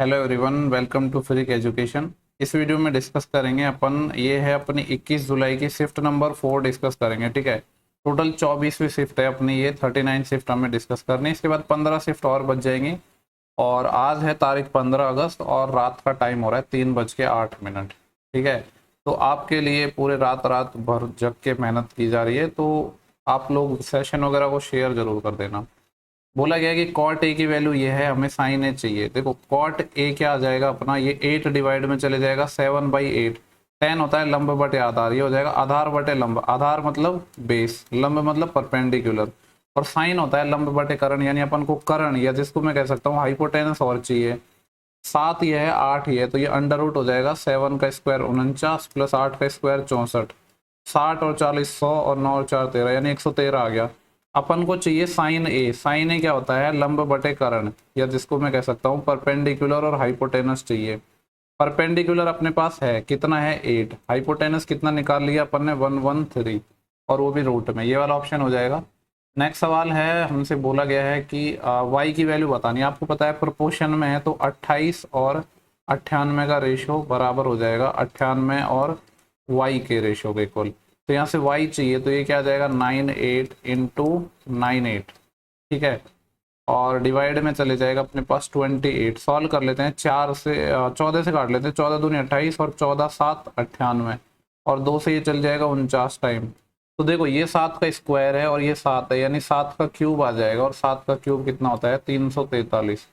Hello everyone, welcome to freak education. इस video में discuss करेंगे अपन, ये है अपनी 21 जुलाई की शिफ्ट नंबर 4 डिस्कस करेंगे। ठीक है, टोटल 24वीं शिफ्ट है अपनी, ये 39 शिफ्ट हमें डिस्कस करनी है। इसके बाद 15 शिफ्ट और बच जाएंगी। और आज है तारीख 15 अगस्त और रात का टाइम हो रहा है 3:08। ठीक है, तो आपके लिए पूरे रात रात भर जग के मेहनत की जा रही है, तो आप लोग सेशन वगैरह को शेयर जरूर कर देना। बोला गया है कि कॉट ए की वैल्यू ये है, हमें साइन ए चाहिए। देखो कॉट ए क्या आ जाएगा अपना, ये 8 डिवाइड में चले जाएगा 7/8। 10 होता है लंब बटे आधार, ये हो जाएगा आधार बटे लंब। आधार मतलब बेस, लंब मतलब परपेंडिकुलर, और साइन होता है लंब बटे कर्ण, यानी अपन को कर्ण या जिसको मैं कह सकता हूँ हाइपोटेनस और चाहिए। 7 ये है, 8 ये है, तो ये अंडर रूट हो जाएगा 7 का स्क्वायर 49 प्लस 8 का स्क्वायर 64। 60 और 40 100 और 9 और 4 13, यानी 113 आ गया। अपन को चाहिए साइन ए। साइन ए क्या होता है, लंब बटे कर्ण, या जिसको मैं कह सकता हूँ परपेंडिकुलर और हाइपोटेनस चाहिए। परपेंडिकुलर अपने पास है, कितना है 8। हाइपोटेनस कितना निकाल लिया अपन ने 113, और वो भी रूट में। ये वाला ऑप्शन हो जाएगा। नेक्स्ट सवाल है, हमसे बोला गया है कि y की वैल्यू बतानी है। आपको पता है प्रोपोर्शन में है, तो 28 और 98 का रेशो बराबर हो जाएगा 98 और y के रेशो के इक्वल। तो यहाँ से y चाहिए, तो ये क्या आ जाएगा 98 इंटू 98। ठीक है, और डिवाइड में चले जाएगा अपने पास 28। सॉल्व कर लेते हैं, 14 से काट लेते हैं। 14 दूनी 28 और 14 7 98, और 2 से ये चल जाएगा 49 टाइम। तो देखो ये 7 का स्क्वायर है और ये 7 है, यानी 7 का क्यूब आ जाएगा, और 7 का क्यूब कितना होता है 343।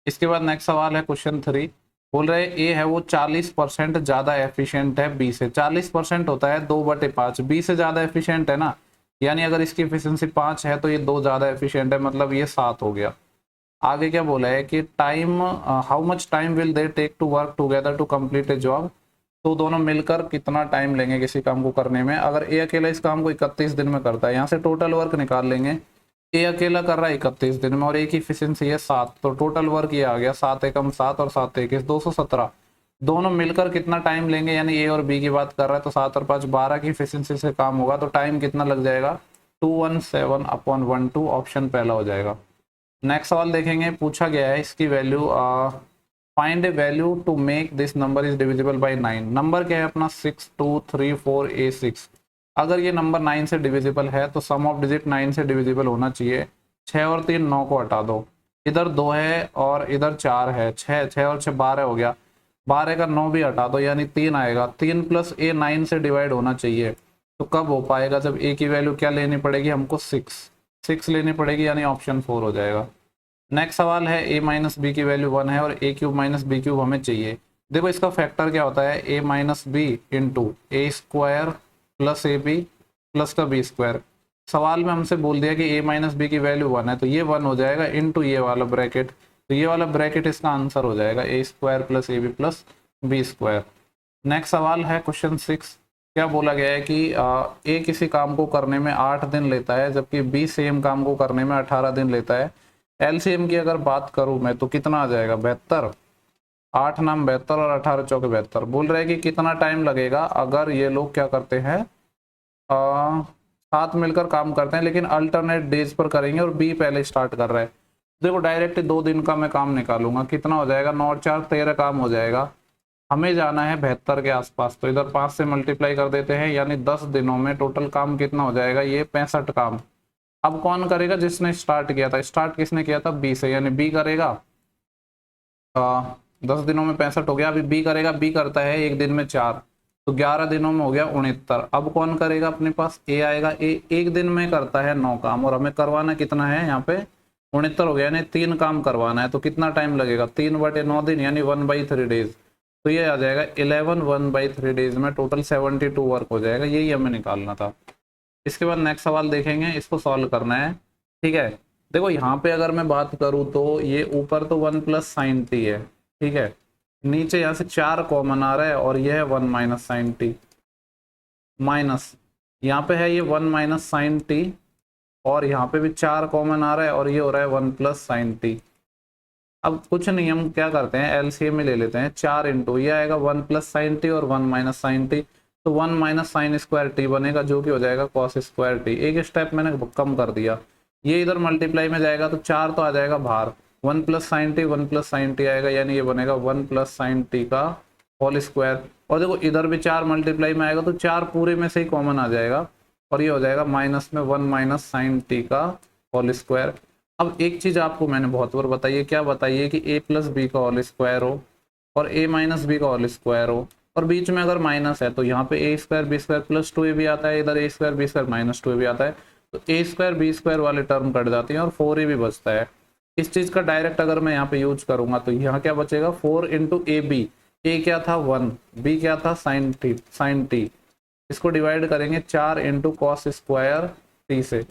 इसके बाद नेक्स्ट सवाल है क्वेश्चन 3। बोल रहे ए है वो 40% ज्यादा एफिशिएंट है बी से। 40% होता है 2/5, बी से ज्यादा एफिशिएंट है ना, यानी अगर इसकी एफिशिएंसी 5 है तो ये 2 ज्यादा एफिशिएंट है, मतलब ये 7 हो गया। आगे क्या बोला है कि time, how much time will they take to work together to complete a job. तो दोनों मिलकर कितना टाइम लेंगे किसी काम को करने में। अगर ए अकेला इस काम को 31 दिन में करता है, यहाँ से टोटल वर्क निकाल लेंगे। ए अकेला कर रहा है 31 दिन में, और ए की एफिशिएंसी है 7, तो टोटल वर्क ये आ गया 7 एकम 7 और 7 21 217। दोनों मिलकर कितना टाइम लेंगे, यानी ए और बी की बात कर रहा है, तो 7 और 5 12 की एफिशिएंसी से काम होगा, तो टाइम कितना लग जाएगा 217/12। ऑप्शन पहला हो जाएगा। नेक्स्ट सवाल देखेंगे, पूछा गया है इसकी value, find a value to make this number is divisible by 9। Number क्या है अपना 6 2 3 4 6। अगर ये नंबर 9 से डिविजिबल है तो सम ऑफ डिजिट 9 से डिविजिबल होना चाहिए। 6 और 3 9 को हटा दो, इधर 2 है और इधर 4 है। 6 और 6 12 हो गया। 12 का 9 भी हटा दो, यानी 3 आएगा। 3 प्लस ए 9 से डिवाइड होना चाहिए। तो कब हो पाएगा, जब ए की वैल्यू क्या लेनी पड़ेगी हमको 6 लेनी पड़ेगी, यानी ऑप्शन 4 हो जाएगा। नेक्स्ट सवाल है ए माइनस बी की वैल्यू 1 है और A cube minus B cube हमें चाहिए। देखो इसका फैक्टर क्या होता है, A minus B into A square plus A B plus का बी स्क्वायर। सवाल में हमसे बोल दिया कि ए माइनस बी की वैल्यू 1 है, तो ये 1 हो जाएगा इंटू ये वाला ब्रैकेट, तो ये वाला ब्रैकेट इसका आंसर हो जाएगा A square plus A B plus B square. Next सवाल है क्वेश्चन 6। क्या बोला गया है कि ए किसी काम को करने में 8 दिन लेता है, जबकि बी सेम काम को करने में 18 दिन लेता है। एलसीएम की अगर बात करूं मैं तो कितना आ जाएगा 72। 8 नाम 72 और 18 चौके 72। बोल रहे हैं कि कितना टाइम लगेगा अगर ये लोग क्या करते हैं, साथ मिलकर काम करते हैं लेकिन अल्टरनेट डेज पर करेंगे, और बी पहले स्टार्ट कर रहा है। देखो डायरेक्ट 2 दिन का मैं काम निकालूंगा, कितना हो जाएगा 9 और 4 13 काम हो जाएगा। हमें जाना है 72 के आसपास, तो इधर 5 से मल्टीप्लाई कर देते हैं, यानी 10 दिनों में टोटल काम कितना हो जाएगा, ये 65 काम। अब कौन करेगा, जिसने स्टार्ट किया था। स्टार्ट किसने किया था, बी से, यानी बी करेगा। 10 दिनों में 65 हो गया। अभी बी करेगा, बी करता है 1 दिन में 4, तो 11 दिनों में हो गया 69। अब कौन करेगा, अपने पास ए आएगा। ए 1 दिन में करता है 9 काम, और हमें करवाना कितना है यहाँ पे 69 हो गया, यानी 3 काम करवाना है। तो कितना टाइम लगेगा 3/9 दिन, यानी 1/3 डेज। तो ये आ जाएगा 11 1/3 डेज में टोटल 72 वर्क हो जाएगा। यही हमें निकालना था। इसके बाद नेक्स्ट सवाल देखेंगे, इसको सॉल्व करना है। ठीक है, देखो यहाँ पे अगर मैं बात करूँ तो ये ऊपर तो 1 प्लस साइन टी है। ठीक है, नीचे यहाँ से 4 कॉमन आ रहा है, और ये है 1 माइनस साइन टी, माइनस यहाँ पे है ये 1 माइनस साइन टी, और यहाँ पे भी 4 कॉमन आ रहा है, और ये हो रहा है 1 प्लस साइन टी। अब कुछ नहीं, हम क्या करते हैं एलसीएम में ले लेते हैं। 4 इंटू ये आएगा 1 प्लस साइन टी और 1 माइनस साइन टी, तो 1 माइनस साइन स्क्वायर टी बनेगा, जो कि हो जाएगा कॉस स्क्वायर टी। एक स्टेप मैंने कम कर दिया, ये इधर मल्टीप्लाई में जाएगा तो 4 तो आ जाएगा बाहर, 1 plus sign T, 1 plus sign T आएगा, यानी ये बनेगा 1 प्लस साइन टी का होल स्क्वायर। और देखो इधर भी 4 मल्टीप्लाई में आएगा तो 4 पूरे में से ही कॉमन आ जाएगा और ये हो जाएगा माइनस में 1 माइनस साइन टी का होल स्क्वायर। अब एक चीज आपको मैंने बहुत बार बताई है, क्या बताई है, कि a प्लस बी का होल स्क्वायर हो और a माइनस बी का होल स्क्वायर हो और बीच में अगर माइनस है तो यहाँ पे a square B square plus 2a भी आता है, इधर a square B square minus 2a भी आता है, तो a स्क्वायर बी स्क्वायर वाले टर्म कट जाती हैं और 4a भी बचता है। इस चीज का डायरेक्ट अगर मैं यहाँ पे यूज करूंगा तो यहाँ क्या बचेगा, 4 इंटू ए बी, ए क्या था 1, बी क्या था साइन टी, इसको डिवाइड करेंगे 4 इंटू कॉस स्क्वायर टी से।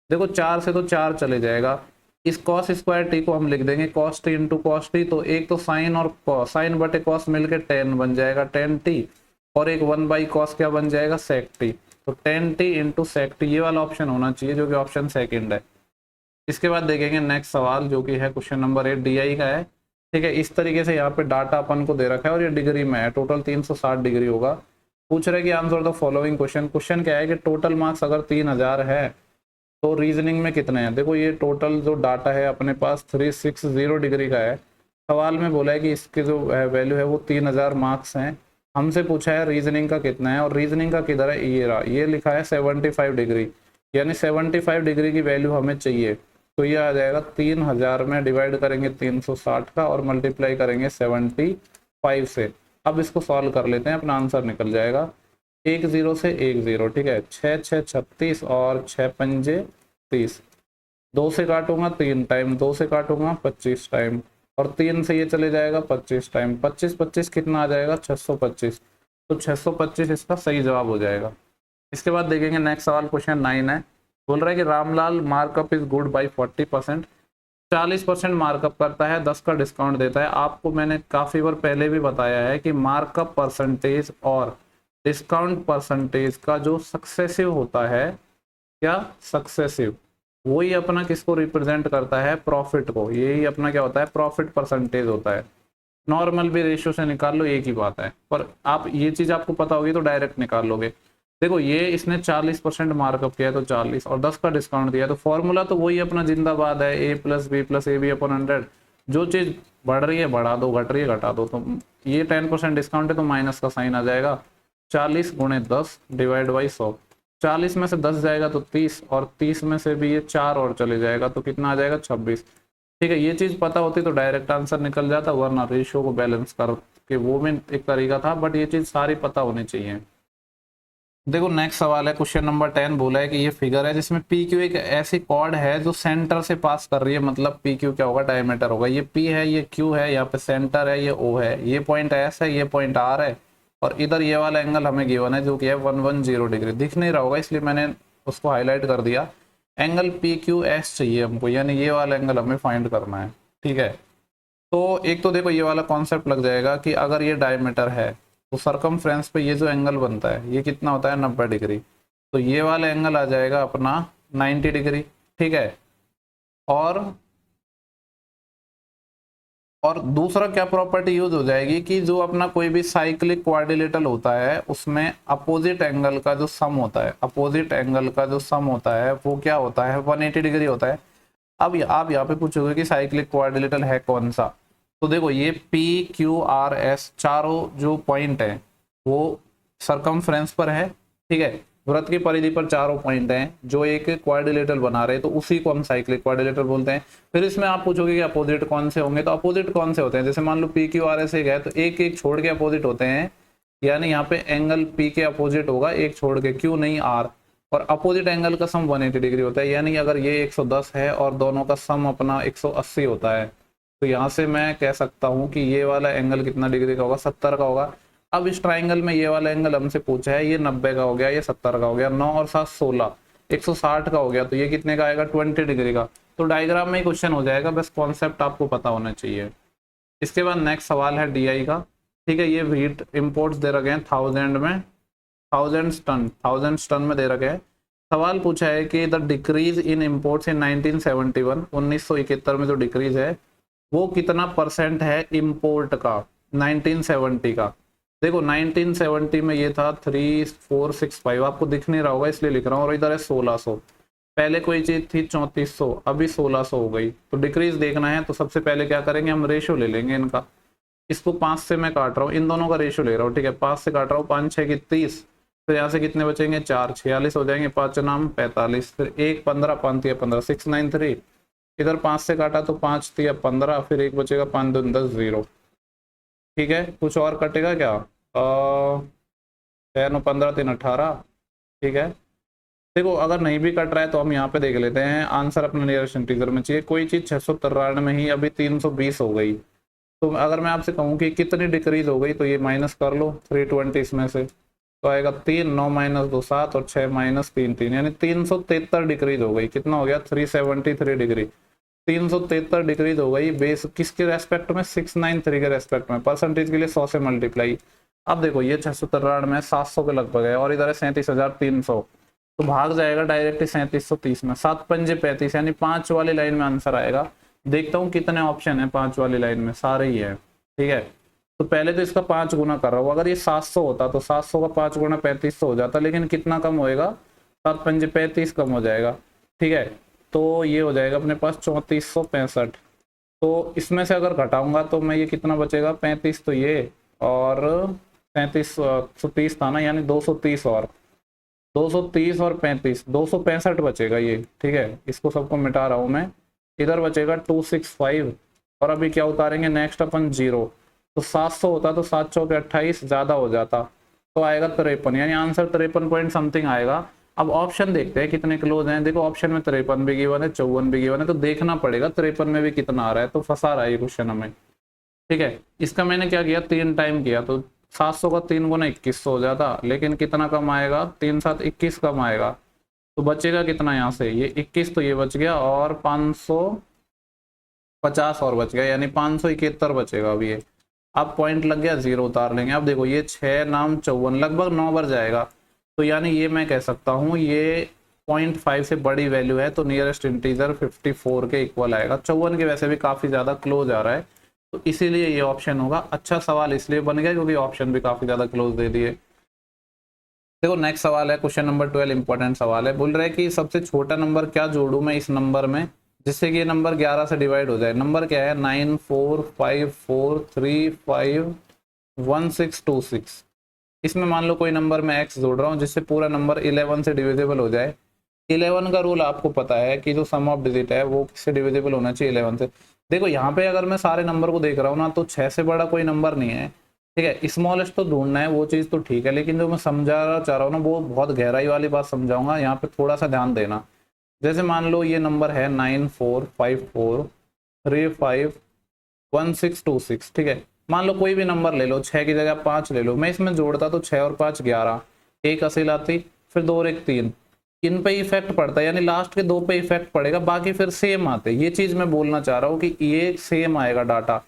देखो 4 से तो 4 चले जाएगा, इस कॉस स्क्वायर टी को हम लिख देंगे cos T into cos T, तो एक तो साइन और कॉस, साइन बटे कॉस मिलकर 10 बन जाएगा 10 टी, और एक 1 बाई कॉस क्या बन जाएगा सेक टी, तो 10 टी इंटू सेक टी, ये वाला ऑप्शन होना चाहिए जो कि ऑप्शन सेकंड है। इसके बाद देखेंगे नेक्स्ट सवाल जो कि है क्वेश्चन नंबर 8 डीआई का है। ठीक है, इस तरीके से यहाँ पे डाटा अपन को दे रखा है और ये डिग्री में है, टोटल 360 डिग्री होगा। पूछ रहे कि answer the following question. Question क्या है कि टोटल मार्क्स अगर 3000 है तो रीजनिंग में कितने हैं। देखो ये टोटल जो डाटा है अपने पास 360 डिग्री का है। सवाल में बोला है कि इसके जो वैल्यू है वो 3000 मार्क्स हैं। हमसे पूछा है रीजनिंग का कितना है और रीजनिंग का किधर है, ये रहा, ये लिखा है 75 डिग्री, यानी 75 डिग्री की वैल्यू हमें चाहिए। तो ये आ जाएगा 3000 में डिवाइड करेंगे 360 का और मल्टीप्लाई करेंगे 75 से। अब इसको सॉल्व कर लेते हैं, अपना आंसर निकल जाएगा 1 0 से 1 0। ठीक है, 6 6 36 और 6 पंजे 30, 2 से काटूंगा 3 टाइम, 2 से काटूंगा 25 टाइम, और 3 से ये चले जाएगा 25 टाइम, 25 25 कितना आ जाएगा 625, तो 625 इसका सही जवाब हो जाएगा। इसके बाद देखेंगे नेक्स्ट सवाल क्वेश्चन 9 है। बोल रहा है कि Ramlal markup is good by 40%, 40% markup करता है, 10 का डिस्काउंट देता है। आपको मैंने काफी बार पहले भी बताया है कि मार्कअप परसेंटेज और डिस्काउंट परसेंटेज का जो सक्सेसिव होता है, क्या सक्सेसिव, वही अपना किसको रिप्रेजेंट करता है, प्रॉफिट को। यही अपना क्या होता है, प्रॉफिट परसेंटेज होता है। नॉर्मल भी रेशियो से निकाल लो, एक ही बात है, पर आप ये चीज आपको पता होगी तो डायरेक्ट निकाल लोगे। देखो ये इसने 40% मार्कअप किया तो 40 और 10 का डिस्काउंट दिया, तो फॉर्मूला तो वही अपना जिंदाबाद है, a plus B plus A B upon 100। जो चीज बढ़ रही है बढ़ा दो, घट रही है घटा दो। तो ये 10% डिस्काउंट है तो माइनस का साइन आ जाएगा, 40 गुणे 10 डिवाइड बाई 100। 40 में से 10 जाएगा तो 30, और 30 में से भी ये 4 और चले जाएगा तो कितना आ जाएगा 26। ठीक है, ये चीज पता होती तो डायरेक्ट आंसर निकल जाता, वरना रेशियो को बैलेंस करके वो भी एक तरीका था, बट ये चीज सारी पता होनी चाहिए। देखो नेक्स्ट सवाल है क्वेश्चन नंबर 10। बोला है कि ये फिगर है जिसमें पी क्यू एक ऐसी कॉर्ड है जो सेंटर से पास कर रही है, मतलब पी क्यू क्या होगा, डायमीटर होगा। ये पी है, ये क्यू है, यहाँ पे सेंटर है, ये ओ है, ये पॉइंट एस है, ये पॉइंट आर है, और इधर ये वाला एंगल हमें गिवन है जो कि है 110 डिग्री। दिख नहीं रहा होगा इसलिए मैंने उसको हाईलाइट कर दिया। एंगल पी क्यू एस चाहिए हमको, यानी ये वाला एंगल हमें फाइंड करना है। ठीक है, तो एक तो देखो ये वाला कॉन्सेप्ट लग जाएगा कि अगर ये डायमीटर है तो सरकमफ्रेंस पे ये जो एंगल बनता है ये कितना होता है 90 डिग्री, तो ये वाला एंगल आ जाएगा अपना 90 डिग्री। ठीक है, और दूसरा क्या प्रॉपर्टी यूज हो जाएगी कि जो अपना कोई भी साइक्लिक क्वाड्रिलेटरल होता है उसमें अपोजिट एंगल का जो सम होता है, अपोजिट एंगल का जो सम होता है वो क्या होता है 180 डिग्री होता है। अब आप यहाँ पे पूछोगे कि साइक्लिक क्वाड्रिलेटरल है कौन सा, तो देखो ये P Q R S चारों जो पॉइंट है वो सरकमफ्रेंस पर है। ठीक है, वृत्त की परिधि पर चारों पॉइंट हैं जो एक क्वाड्रिलेटरल बना रहे हैं, तो उसी को हम साइक्लिक क्वाड्रिलेटरल बोलते हैं। फिर इसमें आप पूछोगे कि अपोजिट कौन से होंगे, तो अपोजिट कौन से होते हैं, जैसे मान लो P Q R S एक है तो एक एक छोड़ के अपोजिट होते हैं, यानी यहाँ पे एंगल P के अपोजिट होगा एक छोड़ के, Q नहीं R, और अपोजिट एंगल का सम 180 डिग्री होता है, यानी अगर ये 110 है और दोनों का सम अपना 180 होता है, तो यहाँ से मैं कह सकता हूँ कि ये वाला एंगल कितना डिग्री का होगा, 70 का होगा। अब इस ट्राइंगल में ये वाला एंगल हमसे पूछा है, ये 90 का हो गया, ये 70 का हो गया, 9 और 7 16, 160 का हो गया, तो ये कितने का आएगा 20 डिग्री का। तो डायग्राम में ही क्वेश्चन हो जाएगा, बस कॉन्सेप्ट आपको पता होना चाहिए। इसके बाद नेक्स्ट सवाल है DI का। ठीक है, ये व्हीट इम्पोर्ट्स दे रखे हैं 1000 में, 1000 टन में दे रखे हैं। सवाल पूछा है कि द डिक्रीज इन इम्पोर्ट्स इन 1971, 1971 में जो डिक्रीज है वो कितना परसेंट है इम्पोर्ट का 1970 का। देखो 1970 में ये था 3465, आपको दिख नहीं रहा होगा इसलिए लिख रहा हूँ, और इधर है 1600। पहले कोई चीज थी 3400, अभी 1600 हो गई, तो डिक्रीज देखना है तो सबसे पहले क्या करेंगे, हम रेशो ले लेंगे इनका। इसको 5 से मैं काट रहा हूँ, इन दोनों का रेशो ले रहा हूँ, ठीक है। 5 से काट रहा हूँ, 5 6 की 30, फिर यहाँ से कितने बचेंगे, 4 46 हो जाएंगे, 5 नाम 45, फिर 1 15 5 तिया 15 693। इधर 5 से काटा तो 5 तिया 15, फिर 1 बचेगा, 5 2 10 0। ठीक है, कुछ और कटेगा क्या, 6 9 15 3 18। ठीक है, देखो अगर नहीं भी कट रहा है तो हम यहाँ पे देख लेते हैं, आंसर अपने नियरेस्ट इंटीजर में चाहिए। कोई चीज 693 में ही अभी 320 हो गई, तो अगर मैं आपसे कहूँ कि कितनी डिक्रीज हो गई, तो ये माइनस कर लो 320 इसमें से, तो आएगा 3 9 माइनस 2 7 और 6 माइनस 3 3, यानी 373 डिक्रीज हो गई। कितना हो गया, 373 डिग्री, 373 डिक्रीज हो गई। बेस किसके रेस्पेक्ट में, 693 के रेस्पेक्ट में। परसेंटेज के लिए 100 से मल्टीप्लाई। अब देखो ये 693 में 700 के लगभग है, और इधर है 37,300, तो भाग जाएगा डायरेक्टली 3730 में। 7 पंजे 35, यानी 5 वाली लाइन में आंसर आएगा। देखता हूँ कितने ऑप्शन है 5 वाली लाइन में, सारे ही है। ठीक है, तो पहले तो इसका 5 गुना कर रहा हूँ, अगर ये 700 होता तो 700 का 5 गुना 3500 हो जाता, लेकिन कितना कम होएगा, 7 पंजे 35 कम हो जाएगा। ठीक है, तो ये हो जाएगा अपने पास 3465। तो इसमें से अगर घटाऊंगा तो मैं ये कितना बचेगा, 35 तो ये, और 3730 था ना, यानी 230 और 230 और 35 265 बचेगा ये। ठीक है, इसको सबको मिटा रहा हूं मैं। इधर बचेगा 265, और अभी क्या उतारेंगे नेक्स्ट अपन 0, तो 700 होता तो 7 चौके 28 ज्यादा हो जाता, तो आएगा 53, यानी आंसर 53 पॉइंट समथिंग आएगा। अब ऑप्शन देखते हैं कितने क्लोज हैं। देखो ऑप्शन में 53 भी गिवन है, 54 भी गिवन है, तो देखना पड़ेगा 53 में भी कितना आ रहा है, तो फंसा रहा है ये क्वेश्चन हमें। ठीक है, इसका मैंने क्या किया, 3 टाइम किया, तो 700 का 3 गुना 2100 हो जाता, लेकिन कितना कम आएगा, 3 7 21 कम आएगा, तो बचेगा कितना यहाँ से, ये 21 तो ये बच गया, और 550 और बच गया, यानी 571 बचेगा अब ये। अब पॉइंट लग गया, 0 उतार लेंगे। अब देखो ये 6 नाम 54, लगभग 9 बार जाएगा, तो यानी ये मैं कह सकता हूँ ये 0.5 से बड़ी वैल्यू है, तो नियरेस्ट इंटीजर 54 के इक्वल आएगा। 54 के वैसे भी काफी ज्यादा क्लोज आ रहा है, तो इसीलिए ये ऑप्शन होगा। अच्छा सवाल इसलिए बन गया क्योंकि ऑप्शन भी काफी ज्यादा क्लोज दे दिए। देखो नेक्स्ट सवाल है, क्वेश्चन नंबर 12, इंपॉर्टेंट सवाल है। बोल रहा है कि सबसे छोटा नंबर क्या जोड़ू मैं इस नंबर में, जिससे कि ये नंबर 11 से डिवाइड हो जाए। नंबर क्या है, 9454351626। इसमें मान लो कोई नंबर मैं x जोड़ रहा हूँ जिससे पूरा नंबर 11 से डिविजिबल हो जाए। 11 का रूल आपको पता है कि जो सम ऑफ डिजिट है वो किससे डिविजिबल होना चाहिए, 11 से। देखो यहाँ पे अगर मैं सारे नंबर को देख रहा हूँ ना, तो 6 से बड़ा कोई नंबर नहीं है। ठीक है, स्मॉलेस्ट तो ढूंढना है, वो चीज तो ठीक है, लेकिन जो मैं समझा चाह रहा हूँ ना, वो बहुत गहराई वाली बात समझाऊंगा। यहाँ पे थोड़ा सा ध्यान देना। जैसे मान लो ये नंबर है 9454351626। ठीक है, मान लो कोई भी नंबर ले लो, 6 की जगह 5 ले लो। मैं इसमें जोड़ता तो 6 और 5 11, एक असील आती, फिर 2 और 1 3। इन पे इफेक्ट पड़ता है, यानी लास्ट के 2 पे इफेक्ट पड़ेगा, बाकी फिर सेम आते। ये चीज मैं बोलना चाह रहा हूँ कि ये सेम आएगा डाटा,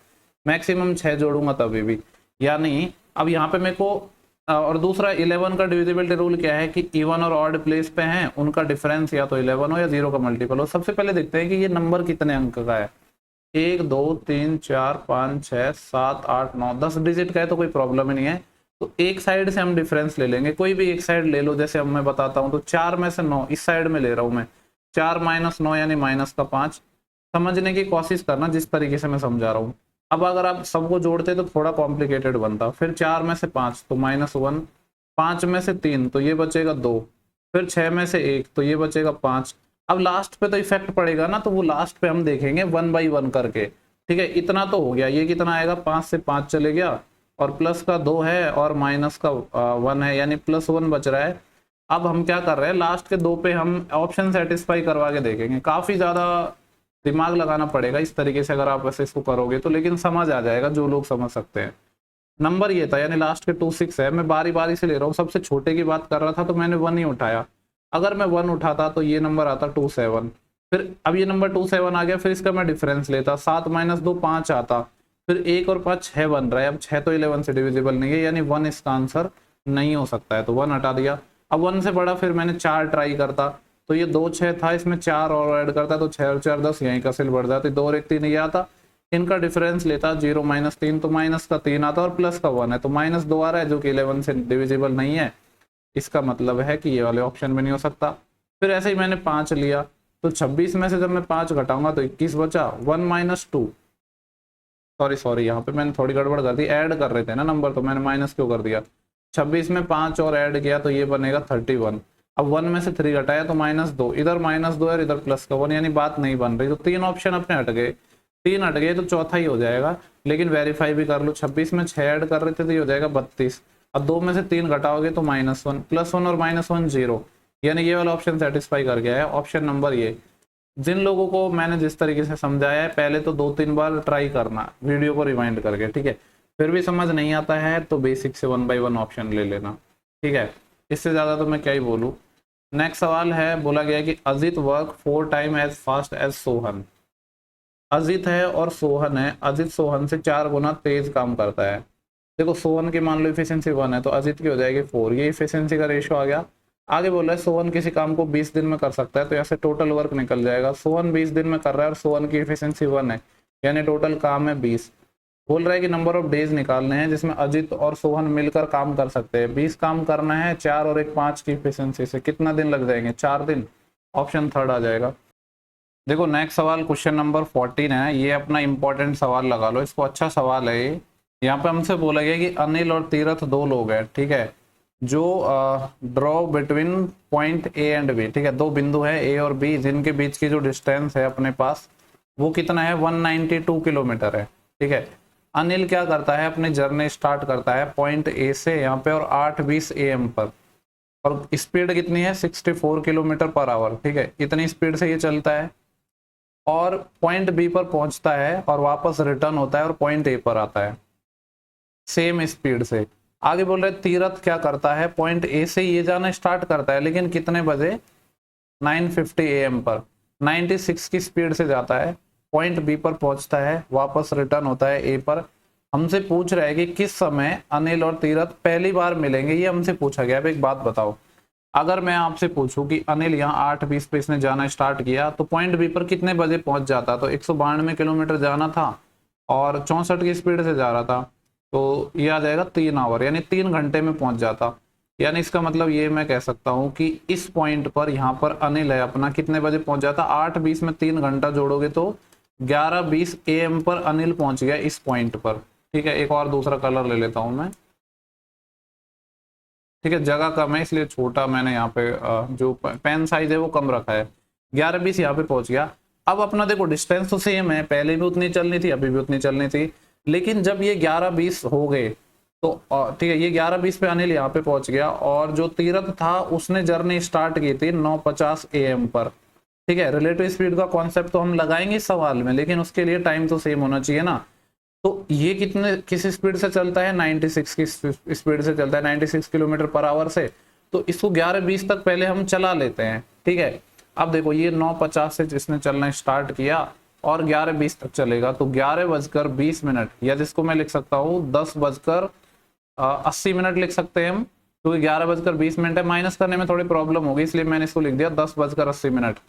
मैक्सिमम 6 जोड़ूंगा तभी भी। यानी अब यहाँ पे मेरे को और दूसरा 11 का डिविजिबिलिटी रूल क्या है कि इवन और ऑड प्लेस पे हैं, उनका डिफरेंस या तो 11 हो या 0 का मल्टीपल हो। सबसे पहले देखते हैं कि ये नंबर कितने अंक का है। 1 2 3 4 5 6 7 8 9 10 डिजिट का है, तो कोई प्रॉब्लम ही नहीं है। तो एक साइड से हम डिफरेंस ले लेंगे, कोई भी एक साइड ले लो। जैसे अब मैं बताता हूँ, तो 4 में से 9 इस साइड में ले रहा हूँ मैं, 4 माइनस 9 यानी माइनस का 5। समझने की कोशिश करना जिस तरीके से मैं समझा रहा हूँ। अब अगर आप सबको जोड़ते तो थोड़ा कॉम्प्लिकेटेड बनता। फिर 4 में से 5 तो -1, 5 में से 3 तो ये बचेगा 2, फिर 6 में से 1 तो ये बचेगा 5। अब लास्ट पे तो इफेक्ट पड़ेगा ना, तो वो लास्ट पे हम देखेंगे 1 बाई 1 करके। ठीक है, इतना तो हो गया। ये कितना आएगा, 5 से 5 चले गया, और प्लस का 2 है और माइनस का 1 है, यानी +1 बच रहा है। अब हम क्या कर रहे हैं, लास्ट के 2 पे हम ऑप्शन सेटिस्फाई करवा के देखेंगे। काफी ज्यादा दिमाग लगाना पड़ेगा इस तरीके से, अगर आप वैसे इसको करोगे तो, लेकिन समझ आ जाएगा जो लोग समझ सकते हैं। नंबर ये था, यानी लास्ट के 2 6 है। मैं बारी बारी से ले रहा हूँ, सबसे छोटे की बात कर रहा था तो मैंने 1 ही उठाया। अगर मैं 1 उठाता तो ये नंबर आता 27। फिर अब ये नंबर 27 आ गया, फिर इसका मैं डिफरेंस लेता, 7 माइनस 2 5 आता, फिर 1 और 5 6 बन रहा है। अब 6 तो 11 से डिविजिबल नहीं है, यानी 1 इसका आंसर नहीं हो सकता है, तो 1 हटा दिया। अब 1 से बड़ा फिर मैंने 4 ट्राई करता, तो ये 2 6 था, इसमें 4 और ऐड करता तो 6 और 4 10, यहीं का सिल बढ़ जाती। 2 और 1 3 ये आता, इनका डिफरेंस लेता 0 माइनस 3, तो माइनस का 3 आता, और प्लस का 1 है, तो -2 आ रहा है जो कि 11 से डिविजिबल नहीं है। इसका मतलब है कि ये वाले ऑप्शन में नहीं हो सकता। फिर ऐसे ही मैंने 5 लिया, तो 26 में से जब मैं 5 घटाऊंगा तो 21 बचा, 1 माइनस 2, सॉरी यहाँ पे मैंने थोड़ी गड़बड़ कर दी, ऐड कर रहे थे ना नंबर, तो मैंने माइनस क्यों कर दिया। 26 में 5 और ऐड किया तो ये बनेगा 31। अब 1 में से 3 घटाया तो -2, इधर -2 और इधर +1, यानी बात नहीं बन रही। तो 3 ऑप्शन अपने हट गए, 3 हट गए तो चौथा ही हो जाएगा। लेकिन वेरीफाई भी कर लो, 26 में 6 ऐड कर रहे थे तो ये हो जाएगा 32। अब 2 में से 3 घटाओगे तो -1, +1 और -1 0, यानी ये वाला ऑप्शन सेटिस्फाई कर गया है, ऑप्शन नंबर ये। जिन लोगों को मैंने जिस तरीके से समझाया है, पहले तो 2-3 बार ट्राई करना वीडियो को रिवाइंड करके, ठीक है। फिर भी समझ नहीं आता है तो बेसिक से 1 बाय 1 ऑप्शन ले लेना, ठीक है। इससे ज़्यादा तो मैं क्या ही बोलूँ। नेक्स्ट सवाल है, बोला गया है कि Ajit work 4 time as fast as Sohan. Ajit है और सोहन है, अजित सोहन से 4 गुना तेज काम करता है। देखो सोहन की मान लो इफिशियंसी 1 है तो अजित की हो जाएगी 4, ये इफिशियंसी का रेशो आ गया। आगे बोल रहा है सोहन किसी काम को 20 दिन में कर सकता है, तो यहाँ से टोटल वर्क निकल जाएगा। सोहन 20 दिन में कर रहा है और सोहन की इफिशियंसी 1 है, यानी टोटल काम है 20। बोल रहा है कि नंबर ऑफ डेज निकालने हैं जिसमें अजित और सोहन मिलकर काम कर सकते हैं। 20 काम करना है, 4 और 1 5 की इफिशियंसी से कितना दिन लग जाएंगे, 4 दिन। ऑप्शन थर्ड आ जाएगा। देखो नेक्स्ट सवाल क्वेश्चन नंबर 14 है, ये अपना इंपॉर्टेंट सवाल लगा लो इसको, अच्छा सवाल है ये। यहाँ पे हमसे बोला गया कि अनिल और तीरथ 2 लोग हैं, ठीक है, जो draw between point A and B, ठीक है, 2 बिंदु है ए और बी, जिनके बीच की जो डिस्टेंस है अपने पास वो कितना है, 192 किलोमीटर है, ठीक है। अनिल क्या करता है, अपनी जर्नी स्टार्ट करता है पॉइंट ए से यहाँ पे और 8:20 AM पर, और स्पीड कितनी है 64 किलोमीटर पर आवर, ठीक है, इतनी स्पीड से ये चलता है और पॉइंट बी पर पहुंचता है और वापस रिटर्न होता है और पॉइंट ए पर आता है सेम स्पीड से। आगे बोल रहे तीरथ क्या करता है, पॉइंट ए से ये जाना स्टार्ट करता है, लेकिन कितने बजे, 9:50 AM पर 96 की स्पीड से जाता है, पॉइंट बी पर पहुंचता है, वापस रिटर्न होता है ए पर। हमसे पूछ रहा है कि किस समय अनिल और तीरथ पहली बार मिलेंगे, ये हमसे पूछा गया। अब एक बात बताओ, अगर मैं आपसे पूछूं कि अनिल यहाँ 8:20 पे इसने जाना स्टार्ट किया तो पॉइंट बी पर कितने बजे पहुंच जाता, तो 192 किलोमीटर जाना था और 64 की स्पीड से जा रहा था, तो ये आ जाएगा 3 आवर, यानी 3 घंटे में पहुंच जाता। यानी इसका मतलब ये मैं कह सकता हूँ कि इस पॉइंट पर यहाँ पर अनिल है अपना कितने बजे पहुंच जाता, 8:20 में 3 घंटा जोड़ोगे तो 11:20 AM पर अनिल पहुंच गया इस पॉइंट पर, ठीक है। एक और दूसरा कलर ले लेता हूं मैं, ठीक है, जगह कम है इसलिए छोटा मैंने यहाँ पे जो पेन साइज है वो कम रखा है। 11:20 यहाँ पे पहुंच गया। अब अपना देखो डिस्टेंस तो सेम है, पहले भी उतनी चलनी थी अभी भी उतनी चलनी थी, लेकिन जब ये 11:20 हो गए तो ठीक है, ये 11:20 पे अनिल यहाँ पे पहुंच गया और जो तीरथ था उसने जर्नी स्टार्ट की थी 9:50 AM पर, ठीक है। रिलेटिव स्पीड का कॉन्सेप्ट तो हम लगाएंगे इस सवाल में, लेकिन उसके लिए टाइम तो सेम होना चाहिए ना। तो ये कितने किस स्पीड से चलता है, 96 की स्पीड से चलता है, 96 किलोमीटर पर आवर से। तो इसको 11:20 तक पहले हम चला लेते हैं, ठीक है। अब देखो ये 9:50 से जिसने चलना स्टार्ट किया और 11:20 तक चलेगा, तो 11:20 या जिसको मैं लिख सकता हूँ 10:80 लिख सकते हैं हम, क्योंकि 11:20 है। माइनस करने में थोड़ी प्रॉब्लम होगी इसलिए मैंने इसको लिख दिया 10:80,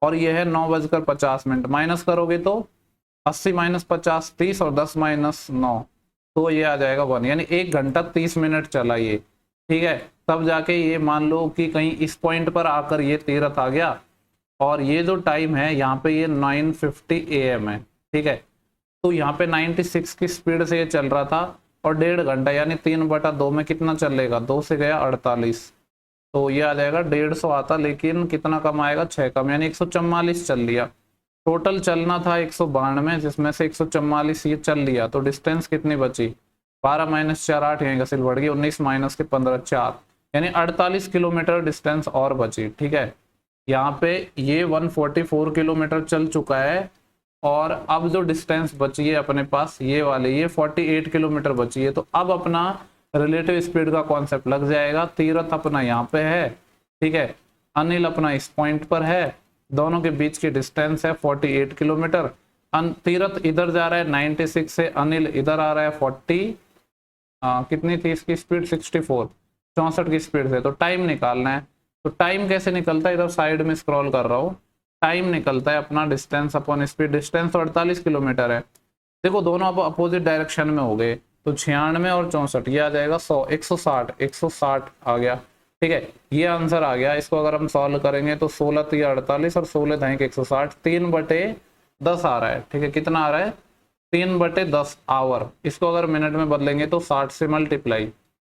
और ये है 9:50। माइनस करोगे तो 80 - 50 30 और 10 - 9, तो ये आ जाएगा 1, यानी 1 घंटा 30 मिनट चला ये, ठीक है। तब जाके ये मान लो कि कहीं इस पॉइंट पर आकर ये तीरथ आ गया और ये जो टाइम है यहाँ पे ये 9:50 AM है, ठीक है। तो यहाँ पे 96 की स्पीड से ये चल रहा था और 1.5 घंटा यानी 3/2 में कितना चलेगा, 2 से गया 48, तो ये आ जाएगा 150 आता, लेकिन कितना कम आएगा, 6 कम, यानी 144 चल लिया। टोटल चलना था 192, जिसमें से 144 ये चल लिया, तो डिस्टेंस कितनी बची, 12 - 4 8, यहाँ घसीट बढ़ गई, 19 - 15 4, यानी 48 किलोमीटर डिस्टेंस और बची, ठीक है। यहाँ पे ये 144 किलोमीटर चल चुका है और अब जो डिस्टेंस बची है अपने पास ये वाले, ये 48 किलोमीटर बची है। तो अब अपना रिलेटिव स्पीड का कॉन्सेप्ट लग जाएगा। तीरथ अपना यहाँ पे है, ठीक है, अनिल अपना इस पॉइंट पर है, दोनों के बीच की डिस्टेंस है 48 किलोमीटर। तीरथ इधर जा रहा है 96 से, अनिल इधर आ रहा है 40 कितनी थी इसकी स्पीड, 64 की स्पीड से। तो टाइम निकालना है, तो टाइम कैसे निकलता है, इधर साइड में स्क्रॉल कर रहा हूँ, टाइम निकलता है अपना डिस्टेंस अपॉन स्पीड। डिस्टेंस तो 48 किलोमीटर है, देखो दोनों अब अपोजिट डायरेक्शन में हो गए, तो 96 और 64 ये आ जाएगा 100 160 160 आ गया। ठीक है, ये आंसर आ गया। इसको अगर हम सॉल्व करेंगे तो 16 3 48 और 16 दाएं 160, 3/10 आ रहा है। ठीक है, कितना आ रहा है? 3/10 आवर। इसको अगर मिनट में बदलेंगे तो 60 से मल्टीप्लाई,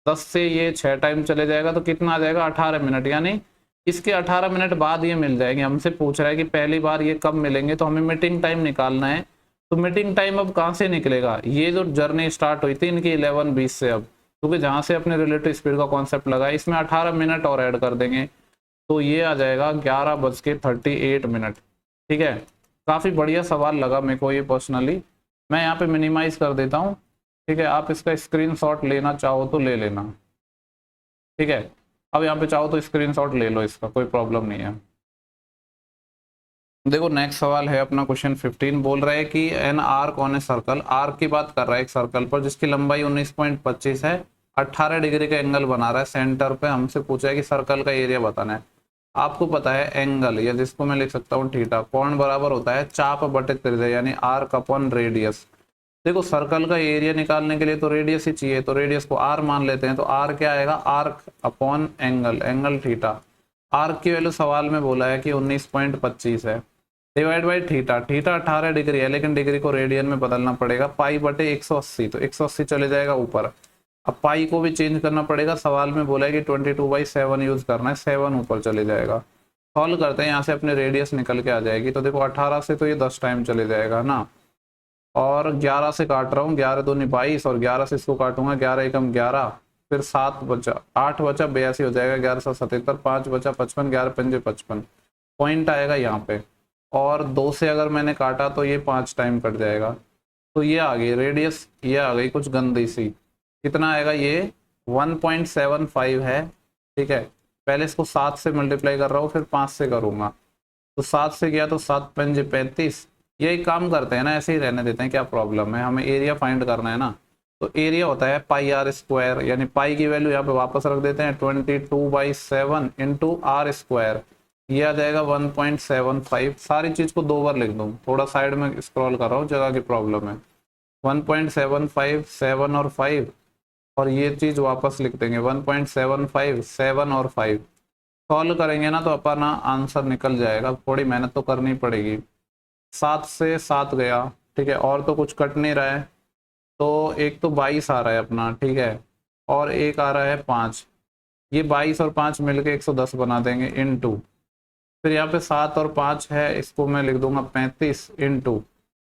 10 से ये 6 टाइम चले जाएगा तो कितना आ जाएगा? 18 मिनट। यानी इसके 18 मिनट बाद ये मिल जाएंगे। हमसे पूछ रहा है कि पहली बार ये कब मिलेंगे, तो हमें मीटिंग टाइम निकालना है। तो मीटिंग टाइम अब कहाँ से निकलेगा? ये जो जर्नी स्टार्ट हुई थी इनकी 11:20 से, अब क्योंकि जहां से अपने रिलेटिव स्पीड का कॉन्सेप्ट लगा है, इसमें 18 मिनट और ऐड कर देंगे तो ये आ जाएगा 11:38। ठीक है, काफी बढ़िया सवाल लगा मेरे को ये पर्सनली। मैं यहाँ पे मिनिमाइज कर देता हूँ। ठीक है, आप इसका स्क्रीनशॉट लेना चाहो तो ले लेना। ठीक है, अब यहाँ पे चाहो तो स्क्रीनशॉट ले लो, इसका कोई प्रॉब्लम नहीं है। देखो नेक्स्ट सवाल है अपना क्वेश्चन 15। बोल रहा है कि an arc on a circle, arc की बात कर रहा है एक सर्कल पर जिसकी लंबाई 19.25 है, 18 डिग्री का एंगल बना रहा है सेंटर पे। हमसे पूछा है कि सर्कल का एरिया बताना है। आपको पता है एंगल, या जिसको मैं लिख सकता हूँ थीटा, कौन बराबर होता है? चाप बटे त्रिज्या, यानी आर्क अपॉन रेडियस। देखो सर्कल का एरिया निकालने के लिए तो रेडियस ही चाहिए, तो रेडियस को आर मान लेते हैं। तो आर क्या आएगा? Arc upon angle, angle theta. Arc की वैल्यू सवाल में बोला है कि 19.25 है, divide by theta. Theta 18 degree है लेकिन डिग्री को रेडियन में बदलना पड़ेगा, पाई बटे 180, तो 180 चले जाएगा ऊपर। अब पाई को भी चेंज करना पड़ेगा, सवाल में बोला है कि 22/7 यूज करना है, 7 ऊपर चले जाएगा। सॉल्व करते हैं, यहाँ से अपने रेडियस निकल के आ जाएगी। तो देखो 18 से तो ये 10 टाइम चले जाएगा ना, और 11 से काट रहा हूँ, 11 दूनी 22 और 11 से इसको काटूंगा, 11 एकम 11, फिर 7 बचा, 8 बचा 82 हो जाएगा, 1177, 5 बचा 55, 11 पंजे 55, पॉइंट आएगा यहाँ पे। और 2 से अगर मैंने काटा तो ये 5 टाइम कट जाएगा। तो ये आ गई रेडियस, ये आ गई कुछ गंदी सी। कितना आएगा ये? 1.75 है। ठीक है, पहले इसको 7 से मल्टीप्लाई कर रहा हूँ, फिर 5 से करूंगा। तो 7 से गया तो 7 पंजे 35। यही काम करते हैं ना, ऐसे ही रहने देते हैं, क्या प्रॉब्लम है? हमें एरिया फाइंड करना है ना। तो एरिया होता है पाई आर स्क्वायर, यानी पाई की वैल्यू यहाँ पे वापस रख देते हैं, 22/7 इंटू आर स्क्वायर। ये आ जाएगा 1.75। सारी चीज को 2 बार लिख दूं, थोड़ा साइड में स्क्रॉल कर रहा हूँ, जगह की प्रॉब्लम है। 1.75, 7 और 5, और ये चीज वापस लिख देंगे 1.75, 7 और 5। सॉल्व करेंगे ना तो अपना आंसर निकल जाएगा, थोड़ी मेहनत तो करनी पड़ेगी। 7 से 7 गया। ठीक है, और तो कुछ कट नहीं रहा है, तो एक तो 22 आ रहा है अपना। ठीक है, और एक आ रहा है 5। ये 22 और 5 मिलके 110 बना देंगे, इनटू, फिर यहाँ पे 7 और 5 है, इसको मैं लिख दूंगा 35, इंटू,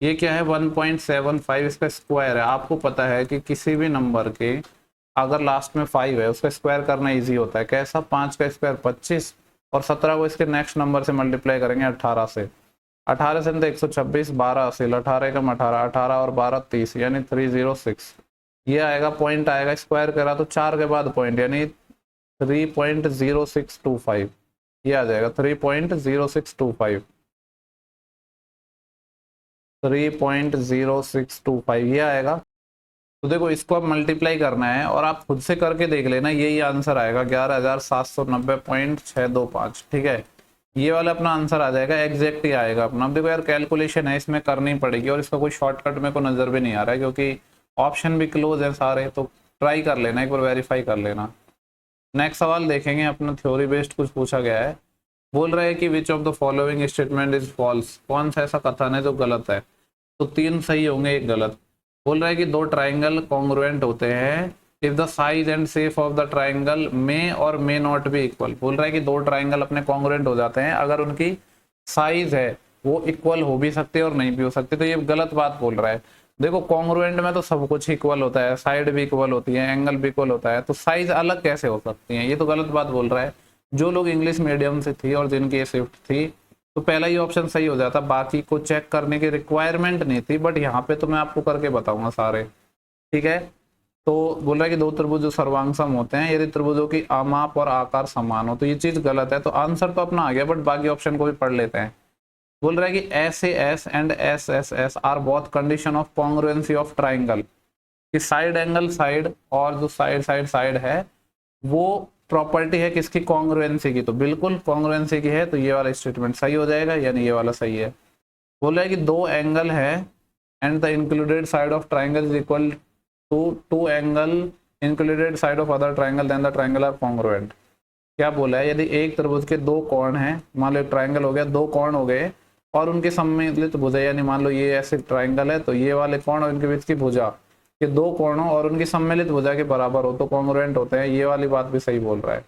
ये क्या है? 1.75, इसका स्क्वायर है। आपको पता है कि किसी भी नंबर के अगर लास्ट में 5 है उसका स्क्वायर करना इजी होता है। कैसा? 5 का स्क्वायर 25, और 17 को इसके नेक्स्ट नंबर से मल्टीप्लाई करेंगे 18 से। 18 से 126, 12 असील, 18 कम 18, 18 और 12 30, यानी 306। ये आएगा, पॉइंट आएगा, स्क्वायर करा तो 4 के बाद पॉइंट, यानी 3.0625। ये आ जाएगा 3.0625, 3.0625 ये आएगा। तो देखो इसको अब मल्टीप्लाई करना है और आप खुद से करके देख लेना, यही आंसर आएगा 11,790.625। ठीक है, ये वाला अपना आंसर आ जाएगा, एग्जैक्ट ही आएगा अपना। अब देखो यार कैलकुलेशन है, इसमें करनी पड़ेगी, और इसका कोई शॉर्टकट मेरे को नजर भी नहीं आ रहा है क्योंकि ऑप्शन भी क्लोज है सारे। तो ट्राई कर लेना, एक बार वेरीफाई कर लेना। नेक्स्ट सवाल देखेंगे, अपना थ्योरी बेस्ड कुछ पूछा गया है। बोल रहा है कि which of the following statement is false, कौन सा ऐसा कथन है जो गलत है? तो 3 सही होंगे, एक गलत। बोल रहा है कि 2 ट्राइंगल कॉन्ग्रुएंट होते हैं if the size and shape of the triangle may और मे नॉट बी इक्वल। बोल रहा है कि 2 ट्राइंगल अपने कॉन्ग्रुएंट हो जाते हैं अगर उनकी साइज है वो इक्वल हो भी सकते हैं और नहीं भी हो सकते। तो ये गलत बात बोल रहा है। देखो कॉन्ग्रुएंट में तो सब कुछ इक्वल होता है, साइड भी इक्वल होती है, एंगल भी इक्वल होता है, तो साइज अलग कैसे हो सकती है? ये तो गलत बात बोल रहा है। जो लोग इंग्लिश मीडियम से थी और जिनकी शिफ्ट थी तो पहला ही ऑप्शन सही हो जाता, बाकी को चेक करने की रिक्वायरमेंट नहीं थी, बट यहाँ पे तो मैं आपको करके बताऊंगा सारे। ठीक है, तो बोल रहा है कि 2 त्रिभुज जो सर्वांगसम होते हैं यदि त्रिभुजों की आमाप और आकार समान हो, तो ये चीज गलत है। तो आंसर तो अपना आ गया, बट बाकी ऑप्शन को भी पढ़ लेते हैं। बोल रहा है कि SAS and SSS are both condition of congruency of triangle, कि साइड एंगल साइड और जो साइड साइड साइड है वो प्रॉपर्टी है किसकी? कॉन्ग्रुएंसी की। तो बिल्कुल कॉन्ग्रुएंसी की है, तो ये वाला स्टेटमेंट सही हो जाएगा, यानी ये वाला सही है। बोल रहा है कि 2 एंगल है and the included side of triangle is equal to 2 angle included side of other triangle then the triangle are congruent. क्या बोला है, यदि एक त्रिभुज के दो कोण हैं, मान लो एक ट्राइंगल हो गया, दो कोण हो गए और उनके सम्मिलित भुजा, यानी मान लो ये ऐसे ट्राइंगल है तो ये वाले कोण और इनके बीच की भुजा, ये दो कोणों और उनकी सम्मिलित भुजा के बराबर हो तो कॉन्ग्रुएंट होते हैं, ये वाली बात भी सही बोल रहा है।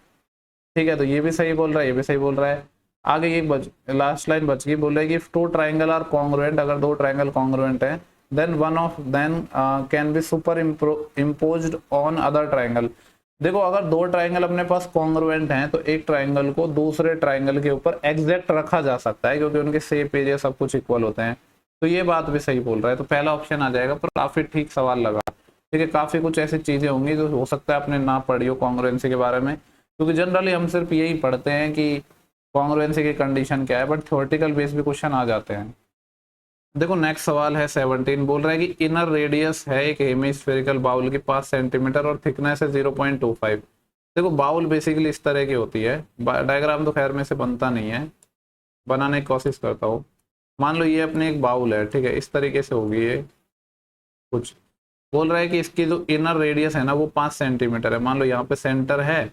ठीक है, तो ये भी सही बोल रहा है, ये भी सही बोल रहा है। आगे ये लास्ट लाइन बच गई, बोल रहा है कि if two triangle are congruent, अगर दो ट्राइंगल कॉन्ग्रुएंट है, then one of them can be superimposed on other triangle. देखो अगर दो ट्राइंगल अपने पास कॉन्ग्रुएंट हैं तो एक ट्राइंगल को दूसरे ट्राइंगल के ऊपर एग्जैक्ट रखा जा सकता है, क्योंकि उनके शेप एरिया सब कुछ इक्वल होते हैं। तो ये बात भी सही बोल रहा है, तो पहला ऑप्शन आ जाएगा। पर काफी ठीक सवाल लगा। ठीक है, काफी कुछ ऐसी चीजें होंगी जो हो सकता है आपने ना पढ़ी हो कॉन्ग्रुएंसी के बारे में, क्योंकि जनरली हम सिर्फ यही पढ़ते हैं कि कॉन्ग्रुएंसी की कंडीशन क्या है, बट थ्योरेटिकल बेस भी क्वेश्चन आ जाते हैं। देखो नेक्स्ट सवाल है 17, बोल रहा है कि इनर रेडियस है एक हेमिस्फेरिकल बाउल की 5 सेंटीमीटर और थिकनेस है 0.25। देखो बाउल बेसिकली इस तरह की होती है, डायग्राम तो खैर में से बनता नहीं है, बनाने की कोशिश करता हूँ। मान लो ये अपने एक बाउल है, ठीक है, इस तरीके से होगी ये कुछ। बोल रहा है कि इसकी जो इनर रेडियस है ना वो 5 सेंटीमीटर है। मान लो यहाँ पे सेंटर है,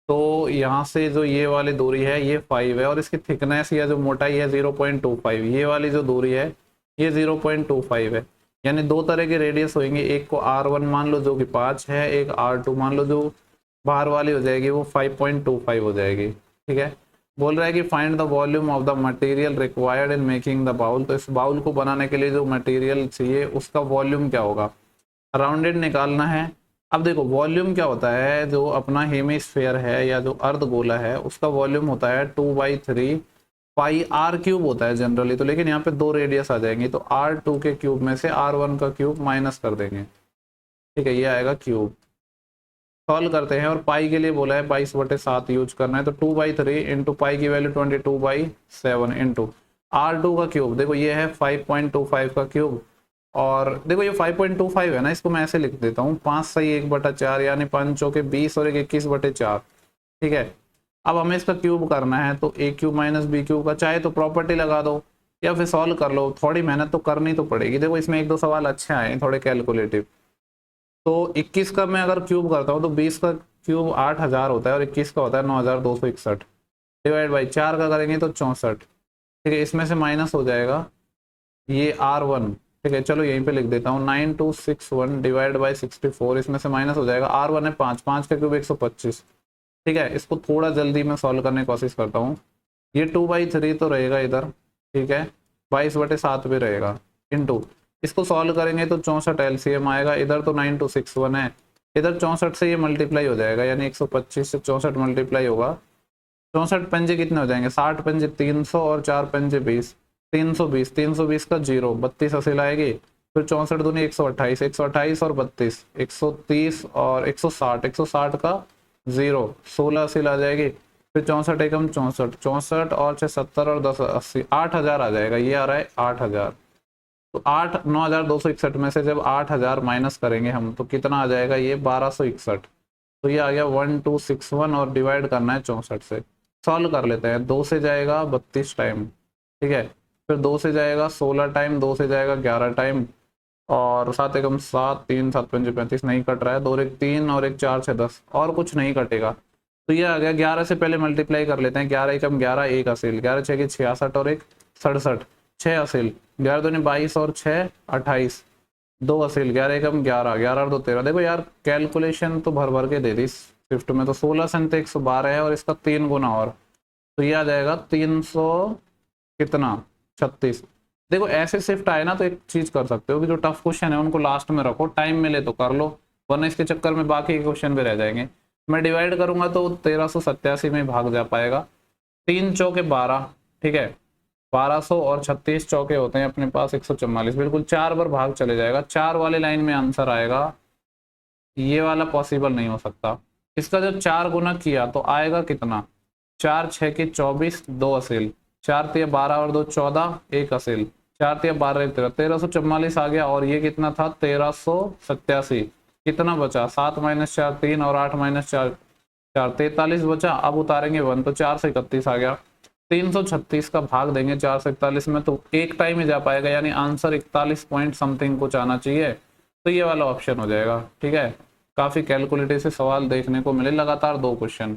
तो यहाँ से जो ये वाली दूरी है ये 5 है, और इसकी थिकनेस या जो मोटाई है 0.25। ये वाली जो दूरी है ये 0.25 है। यानी दो तरह के रेडियस होंगे, एक को R1 मान लो जो कि 5 है, एक R2 मान लो जो बाहर वाली हो जाएगी वो 5.25 हो जाएगी। ठीक है, बोल रहा है कि find the volume of the material required in making the bowl. तो इस बाउल को बनाने के लिए जो मटेरियल चाहिए उसका वॉल्यूम क्या होगा, राउंडेड निकालना है। अब देखो वॉल्यूम क्या होता है, जो अपना हेमिस्फेयर है या जो अर्धगोला है उसका वॉल्यूम होता है 2/3 पाई आर क्यूब होता है जनरली। तो लेकिन यहाँ पे दो रेडियस आ जाएंगी, तो R2 के क्यूब में से R1 का क्यूब माइनस कर देंगे। ठीक है, ये आएगा क्यूब। सॉल्व करते हैं, और पाई के लिए बोला है 22/7 यूज करना है, तो 2/3 इंटू पाई की वैल्यू 22/7 इंटू R2 का क्यूब। देखो ये है 5.25 का क्यूब, और देखो ये 5.25 है ना, इसको मैं ऐसे लिख देता हूँ 5 सही 1/4, यानी 5 चौके 20 और 21/4। ठीक है, अब हमें इसका क्यूब करना है, तो a cube minus B cube का, चाहे तो प्रॉपर्टी लगा दो या फिर सॉल्व कर लो, थोड़ी मेहनत तो करनी तो पड़ेगी। देखो इसमें एक दो सवाल अच्छे आए थोड़े कैलकुलेटिव। तो 21 का मैं अगर क्यूब करता हूँ तो 20 का क्यूब 8000 होता है और 21 का होता है 9261, डिवाइड बाई 4 का करेंगे तो 64। ठीक है, इसमें से माइनस हो जाएगा ये R1। ठीक है, चलो यहीं पे लिख देता हूँ 9261 डिवाइड बाई 64, इसमें से माइनस हो जाएगा R1 है 5, 5 का क्यूब 125। ठीक है, इसको थोड़ा जल्दी मैं सॉल्व करने की कोशिश करता हूँ। ये 2/3 तो रहेगा इधर, ठीक है, 22/7 भी रहेगा, इनटू इसको सॉल्व करेंगे तो 64 LCM आएगा। इधर तो 9261 है, इधर 64 से ये मल्टीप्लाई हो जाएगा, यानी 125 से 64 मल्टीप्लाई होगा। 64 पंजे कितने हो जाएंगे, 60 पंजे 300 और 4 पंजे 20, 320, 320 का 0, 32 हासिल आएगी। फिर 64 दूनी 128, 128 और 32 130 और 160, 160 का 0, 16 हासिल आ जाएगी। फिर 64 एकम 64, 64 और 6 70 और 10 80, 8000 आ जाएगा। ये आ रहा है 8000। तो 9261 में से जब 8000 माइनस करेंगे हम तो कितना आ जाएगा, ये 1261। तो ये आ गया 1261 और डिवाइड करना है 64 से। सॉल्व कर लेते हैं, 2 से जाएगा 32 टाइम, ठीक है, फिर 2 से जाएगा 16 टाइम, 2 से जाएगा 11 टाइम, और 7 एकम 7, 3 7 5 35 नहीं कट रहा है, 2 1 3 और 1 4 6 10, और कुछ नहीं कटेगा। तो ये आ गया 11 से पहले मल्टीप्लाई कर लेते हैं, 11 एकम 11, 1 हासिल, 11 6 66 और 1 67, 6 हासिल, 11 दूनी 22 और 6 28, 2 हासिल, 11 एकम 11, 11 और 2 13। देखो यार कैलकुलेशन तो भर भर के दे दी स्विफ्ट में, तो 16 संत 112 है और इसका 3 गुना और, तो ये आ जाएगा 300 कितना 36। देखो ऐसे शिफ्ट आए ना तो एक चीज कर सकते हो कि जो टफ क्वेश्चन है उनको लास्ट में रखो, टाइम मिले तो कर लो, वरना इसके चक्कर में बाकी के क्वेश्चन भी रह जाएंगे। मैं डिवाइड करूंगा तो 1387 में भाग जा पाएगा। 3 चौके 12, ठीक है, 1200 और 36 चौके होते हैं अपने पास 144, बिल्कुल 4 बार भाग चले जाएगा। 4 वाले लाइन में आंसर आएगा, ये वाला पॉसिबल नहीं हो सकता। इसका जब 4 गुना किया तो आएगा कितना, 4 6 के 24, 2 हासिल, 4 3 12 और 2 14, 1 हासिल, 4 3 12 13, 1344 आ गया। और ये कितना था 1387, कितना बचा 7 - 4 3 और 8 - 4 4 43 बचा। अब उतारेंगे 1 तो 4 से 31 आ गया। 336 का भाग देंगे 4 से 41 में तो एक टाइम ही जा पाएगा, यानी आंसर 41 पॉइंट समथिंग कुछ आना चाहिए। तो ये वाला ऑप्शन हो जाएगा। ठीक है, काफी कैलकुलेटिव से सवाल देखने को मिले, लगातार 2 क्वेश्चन।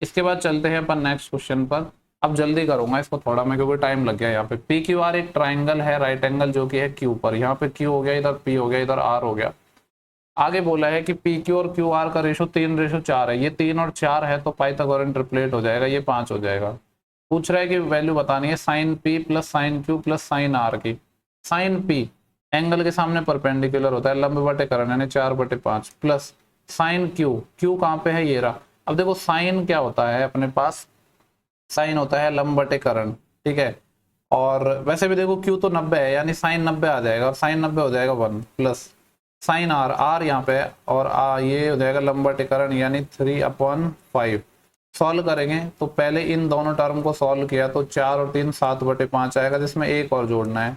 इसके बाद चलते हैं अपन नेक्स्ट क्वेश्चन पर। अब जल्दी करूंगा इसको थोड़ा मैं, क्योंकि टाइम लग गया यहाँ पे। पी क्यू आर एक ट्राइंगल है, राइट एंगल जो कि है क्यू पर। यहाँ पे क्यू हो गया, इधर पी हो गया, इधर आर हो गया। आगे बोला है कि पी क्यू और क्यू आर का रेशो 3:4 है। ये 3 और 4 है तो पाइथागोरन ट्रिपलेट हो जाएगा, ये 5 हो जाएगा। पूछ रहा है कि वैल्यू बतानी है sine P plus sine Q plus sine R की। साइन पी एंगल के सामने परपेंडिकुलर होता है, लंब बटे करण यानी 4/5, प्लस साइन क्यू, क्यू कहाँ पे है, ये रहा। अब देखो साइन क्या होता है अपने पास, साइन होता है लंब बटे करण, ठीक है। और वैसे भी देखो क्यू तो 90 है, यानी साइन 90 आ जाएगा, और साइन 90 हो जाएगा 1 प्लस साइन आर, आर यहाँ पे और ये हो जाएगा लंब बटे करण यानी 3/5। सॉल्व करेंगे तो पहले इन दोनों टर्म को सॉल्व किया तो 4 और 3 7/5 आएगा, जिसमें एक और जोड़ना है।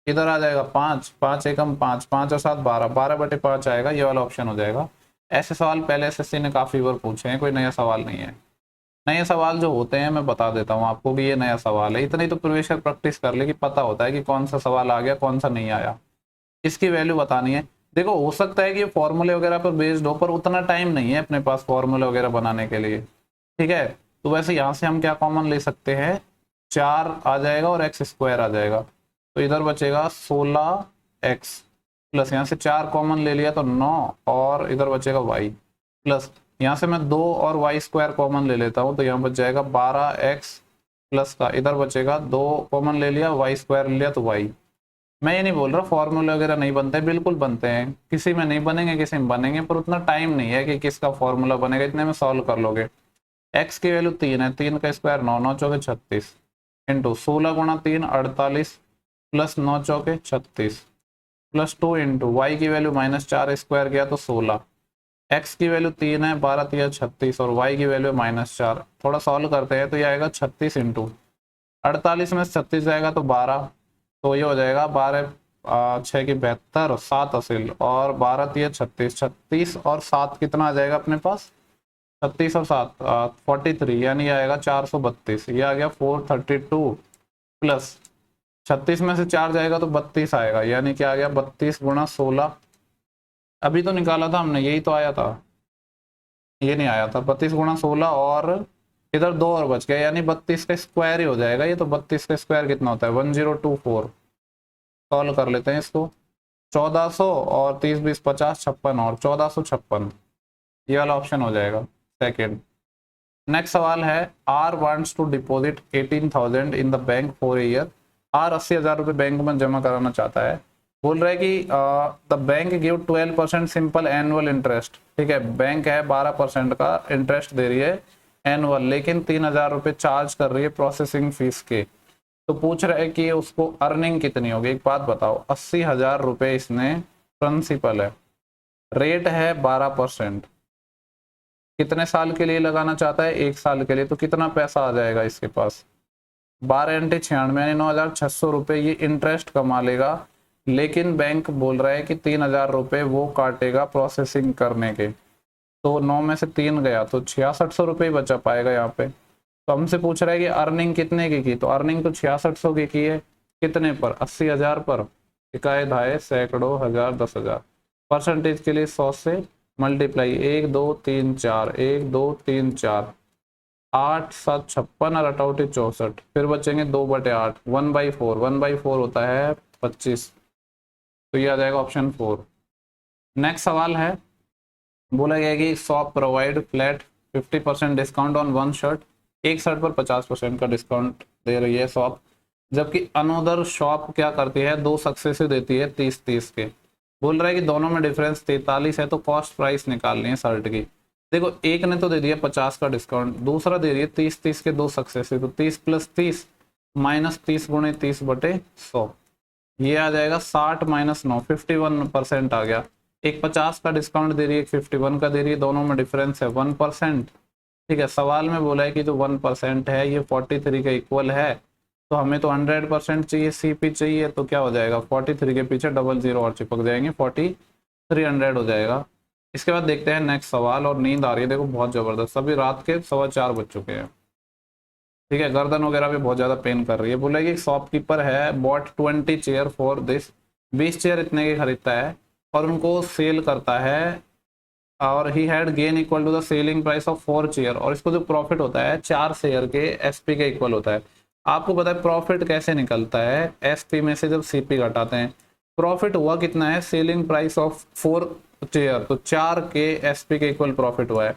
इधर आ जाएगा 5, 5 एकम 5, 5 और 7 12, 12/5 आएगा, ये वाला ऑप्शन हो जाएगा। ऐसे सवाल पहले एसएससी ने काफी बार पूछे हैं, कोई नया सवाल नहीं है। नए सवाल जो होते हैं मैं बता देता हूँ आपको कि ये नया सवाल है, इतनी तो प्रीवियस ईयर प्रैक्टिस कर ले कि पता होता है कि कौन सा सवाल आ गया कौन सा नहीं आया। इसकी वैल्यू बतानी है। देखो हो सकता है कि ये फॉर्मूले वगैरह पर बेस्ड हो, पर उतना टाइम नहीं है अपने पास फॉर्मूले वगैरह बनाने के लिए, ठीक है। तो वैसे यहाँ से हम क्या कॉमन ले सकते हैं, 4 आ जाएगा और x² आ जाएगा, तो इधर बचेगा 16x प्लस यहाँ से 4 कॉमन ले लिया तो 9, और इधर बचेगा y प्लस यहाँ से मैं 2 और y² कॉमन ले लेता हूँ तो यहाँ बच जाएगा 12x प्लस का, इधर बचेगा 2 कॉमन ले लिया, y² ले लिया तो y। मैं ये नहीं बोल रहा फॉर्मूले वगैरह नहीं बनते, बिल्कुल बनते हैं, किसी में नहीं बनेंगे किसी में बनेंगे, पर उतना टाइम नहीं है कि किसका फॉर्मूला बनेगा, इतने में सॉल्व कर लोगे। x की वैल्यू 3 है, 3 का स्क्वायर 9, 9 चौके 36 इंटू 16 गुणा 3 48 प्लस 9 चौके 36 प्लस 2 इंटू वाई की वैल्यू -4 स्क्वायर किया तो 16, x की वैल्यू 3 है, 12 3 36 और y की वैल्यू -4। थोड़ा सॉल्व करते हैं तो ये आएगा 36 इंटू 48 में 36 जाएगा तो 12, तो ये हो जाएगा 12 6 की 72 और 7 असील, और 12 3 36, 36 और 7 कितना आ जाएगा अपने पास, 36 और 7 43, यानी आएगा 432, ये आ गया 432 प्लस 36 में से 4 जाएगा तो 32 आएगा, यानी क्या आ गया 32 गुणा 16, अभी तो निकाला था हमने, यही तो आया था, ये नहीं आया था। 32 गुणा 16 और इधर 2 और बच गया, यानी 32 का स्क्वायर ही हो जाएगा ये, तो 32 का स्क्वायर कितना होता है 1024। सॉल्व कर लेते हैं इसको, 1400 और 30 20 50 56 और 1456, ये वाला ऑप्शन हो जाएगा सेकेंड। नेक्स्ट सवाल है, R wants to deposit 18,000 in the bank for a year. R 80,000 रुपये बैंक में जमा कराना चाहता है। बोल रहा है कि the bank give 12% simple annual interest, ठीक है, बैंक है 12% का इंटरेस्ट दे रही है एनुअल, लेकिन 3,000 रुपये चार्ज कर रही है प्रोसेसिंग फीस के। तो पूछ रहा है कि उसको अर्निंग कितनी होगी। एक बात बताओ, 80,000 रुपये इसने प्रिंसिपल है, रेट है 12%, कितने साल के लिए लगाना चाहता है, 1 साल के लिए, तो कितना पैसा आ जाएगा इसके पास, 12 × 96 यानी 9,600 रुपये ये इंटरेस्ट कमा लेगा। लेकिन बैंक बोल रहा है कि 3,000 रुपये वो काटेगा प्रोसेसिंग करने के, तो 9 में से 3 गया तो 6,600 रुपये ही बचा पाएगा यहाँ पे। तो हमसे पूछ रहा है कि अर्निंग कितने की, तो अर्निंग तो 6,600 की है, कितने पर, 80,000 पर, इकाई धाए सैकड़ों हजार 10,000, परसेंटेज के लिए 100 से मल्टीप्लाई, 1 2 3 4 1 2 3 4 8 7 56 और 8 64, फिर बचेंगे 2/8, 1/4, 1/4 होता है 25, तो ये आ जाएगा ऑप्शन 4। नेक्स्ट सवाल है, बोला गया कि shop provide flat 50% discount on one shirt, एक शर्ट पर 50% का डिस्काउंट दे रही है शॉप, जबकि अनोदर शॉप क्या करती है 2 सक्सेसिव देती है 30-30 के। बोल रहा है कि दोनों में डिफरेंस 43 है, तो कॉस्ट प्राइस निकालनी है शर्ट की। देखो एक ने तो दे दिया 50 का डिस्काउंट, दूसरा दे रही है 30-30 के 2 सक्सेसिव, तो 30 + 30 -30 × 30/100, ये आ जाएगा 60 - 9 51% आ गया। एक 50 का डिस्काउंट दे रही है, एक 51 का दे रही है, दोनों में डिफरेंस है 1%, ठीक है। सवाल में बोला है कि जो 1% है ये 43 के इक्वल है, तो हमें तो 100% चाहिए, CP चाहिए, तो क्या हो जाएगा 43 के पीछे 00 और चिपक जाएंगे, 4300 हो जाएगा। इसके बाद देखते हैं नेक्स्ट सवाल, और नींद आ रही है देखो बहुत ज़बरदस्त, अभी रात के 4:15 बज चुके हैं, ठीक है, गर्दन वगैरह भी बहुत ज़्यादा पेन कर रही है। बोला कि शॉपकीपर है bought 20 chair for this, 20 chair इतने के खरीदता है और उनको सेल करता है और he had gain equal to the selling price of 4 chair, और इसको जो प्रॉफिट होता है 4 शेयर के एसपी के इक्वल होता है। आपको पता है प्रॉफिट कैसे निकलता है, एसपी में से जब सीपी घटाते हैं। प्रॉफिट हुआ कितना है, सेलिंग प्राइस ऑफ 4 शेयर, तो 4 के एसपी के इक्वल प्रॉफिट हुआ है।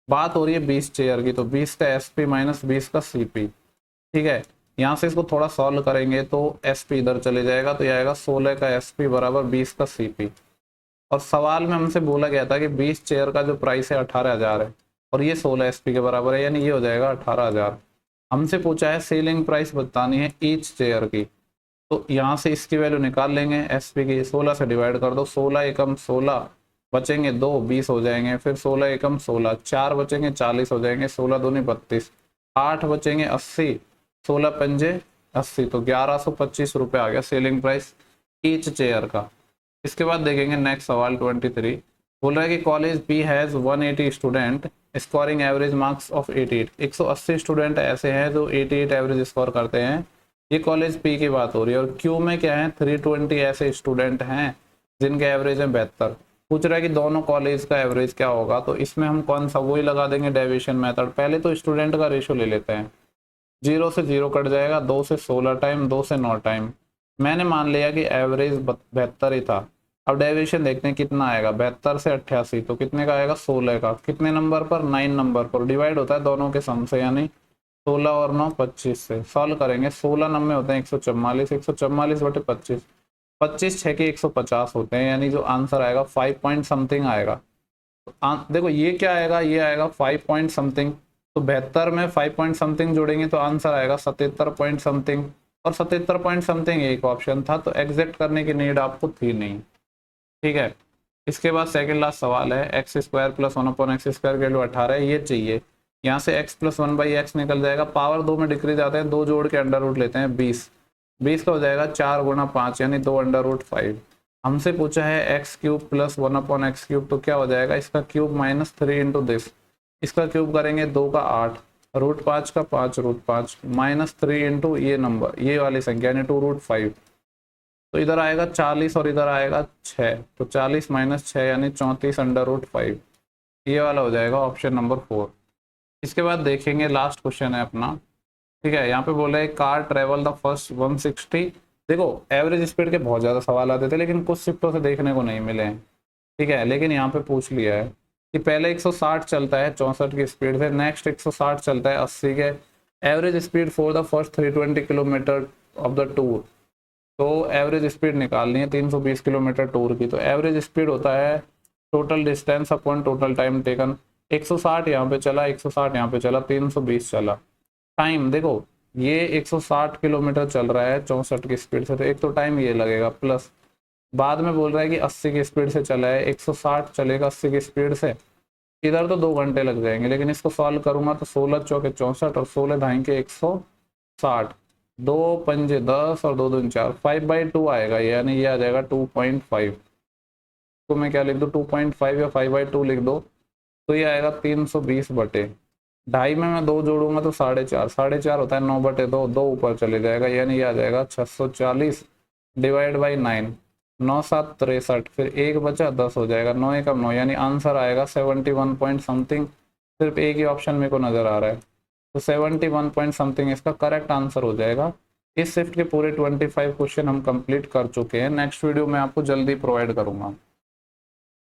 बात हो रही है 20 शेयर की, तो 20 का एसपी माइनस 20 का सीपी। ठीक है, यहाँ से इसको थोड़ा सॉल्व करेंगे तो एसपी इधर चले जाएगा, तो ये आएगा 16 का एसपी बराबर 20 का सीपी। और सवाल में हमसे बोला गया था कि 20 चेयर का जो प्राइस है 18,000 है, और ये 16 एसपी के बराबर है, यानी ये हो जाएगा 18,000। हमसे पूछा है सेलिंग प्राइस बतानी है ईच चेयर की, तो यहाँ से इसकी वैल्यू निकाल लेंगे एसपी की। 16 से डिवाइड कर दो, 16 एकम 16, बचेंगे 2, 20 हो जाएंगे। फिर 16 एकम 16, 4 बचेंगे 40 हो जाएंगे, 16 दूनी 32, 8 बचेंगे 80, 16 पंजे 80, तो 1125 रुपये आ गया सेलिंग प्राइस ईच चेयर का। इसके बाद देखेंगे नेक्स्ट सवाल 23। बोल रहा है कि college P has 180 student scoring average marks of 88। 180 student ऐसे हैं जो 88 एवरेज स्कोर करते हैं, ये कॉलेज पी की बात हो रही है। और क्यू में क्या है, 320 ऐसे स्टूडेंट हैं जिनके एवरेज है 72। पूछ रहा है कि दोनों कॉलेज का एवरेज क्या होगा, तो इसमें हम कौन सा, वही लगा देंगे डेविएशन मेथड। पहले तो स्टूडेंट का रेशो ले लेते हैं, 0 से 0 कट जाएगा, 2 से 16 टाइम, 2 से 9 टाइम। मैंने मान लिया कि एवरेज 72 ही था। अब डेविएशन देखते हैं कितना आएगा, 72 से 88, तो कितने का आएगा, 16 का। कितने नंबर पर, 9 नंबर पर। डिवाइड होता है दोनों के सम से, यानी 16 और 9 25 से। सॉल्व करेंगे, 16 नंबे होते हैं 144, 144 बटे 25, 25 6 के 150 होते हैं, यानी जो आंसर आएगा 5 पॉइंट समथिंग आएगा। देखो ये क्या आएगा, ये आएगा 5 पॉइंट समथिंग, तो 72 में 5 पॉइंट समथिंग जोड़ेंगे तो आंसर आएगा 77 पॉइंट समथिंग, और 77 पॉइंट समथिंग एक ऑप्शन था, तो एग्जैक्ट करने की नीड आपको थी नहीं। ठीक है, इसके बाद सेकंड लास्ट सवाल है, x square plus 1/x square की वैल्यू 18 है, ये चाहिए। यहाँ से x प्लस 1/x निकल जाएगा, पावर 2 में डिक्रीज आते हैं, 2 जोड़ के अंडर रूट लेते हैं 20, 20 का हो जाएगा 4 गुणा 5 यानी 2 अंडर रूट 5। हमसे पूछा है x cube plus 1/x cube, तो क्या हो जाएगा, इसका क्यूब माइनस 3 इंटू दिस, इसका क्यूब करेंगे 2 का 8, रूट 5 का 5 रूट 5, माइनस 3 इंटू ये नंबर, ये वाली संख्या यानी 2 रूट 5, तो इधर आएगा 40 और इधर आएगा 6, तो 40 माइनस 6 यानी 34 अंडर रूट 5, ये वाला हो जाएगा ऑप्शन नंबर 4। इसके बाद देखेंगे लास्ट क्वेश्चन है अपना। ठीक है, यहाँ पे बोला है कार ट्रेवल द फर्स्ट 160। देखो एवरेज स्पीड के बहुत ज़्यादा सवाल आते थे, लेकिन कुछ शिफ्टों से देखने को नहीं मिले हैं। ठीक है, लेकिन यहाँ पे पूछ लिया है कि पहले 160 चलता है 64 की स्पीड से, नेक्स्ट 160 चलता है 80 के, average speed for the first 320 kilometre of the tour. तो एवरेज स्पीड निकालनी है 320 किलोमीटर टूर की, तो एवरेज स्पीड होता है total distance upon total time taken. 160 यहाँ पे चला, 160 यहाँ पे चला, 320 चला। टाइम देखो ये 160 किलोमीटर चल रहा है 64 की स्पीड से, तो एक तो टाइम ये लगेगा, प्लस बाद में बोल रहा है कि 80 की स्पीड से चला है, 160 चलेगा 80 की स्पीड से, इधर तो 2 घंटे लग जाएंगे। लेकिन इसको सॉल्व करूंगा तो 16 चौके 64 और 16 ढाई के 160, 2 पंजे 10 और 2 दूनी 4, 5/2 आएगा, यानी ये आ जाएगा 2.5। तो मैं क्या लिख दूँ, 2.5 या 5/2 लिख दो, तो ये आएगा 320 बटे ढाई में मैं 2 जोड़ूंगा तो 4.5, 4.5 होता है 9/2, 2 ऊपर चले जाएगा, यानी ये आ जाएगा 640 डिवाइड बाई 9, 9 7 63, फिर 1 बचा 10 हो जाएगा, 9 1 9, यानी आंसर आएगा 71 पॉइंट समथिंग। सिर्फ एक ही ऑप्शन मेरे को नज़र आ रहा है, तो 71 पॉइंट समथिंग इसका करेक्ट आंसर हो जाएगा। इस शिफ्ट के पूरे 25 क्वेश्चन हम कंप्लीट कर चुके हैं, नेक्स्ट वीडियो में आपको जल्दी प्रोवाइड करूंगा।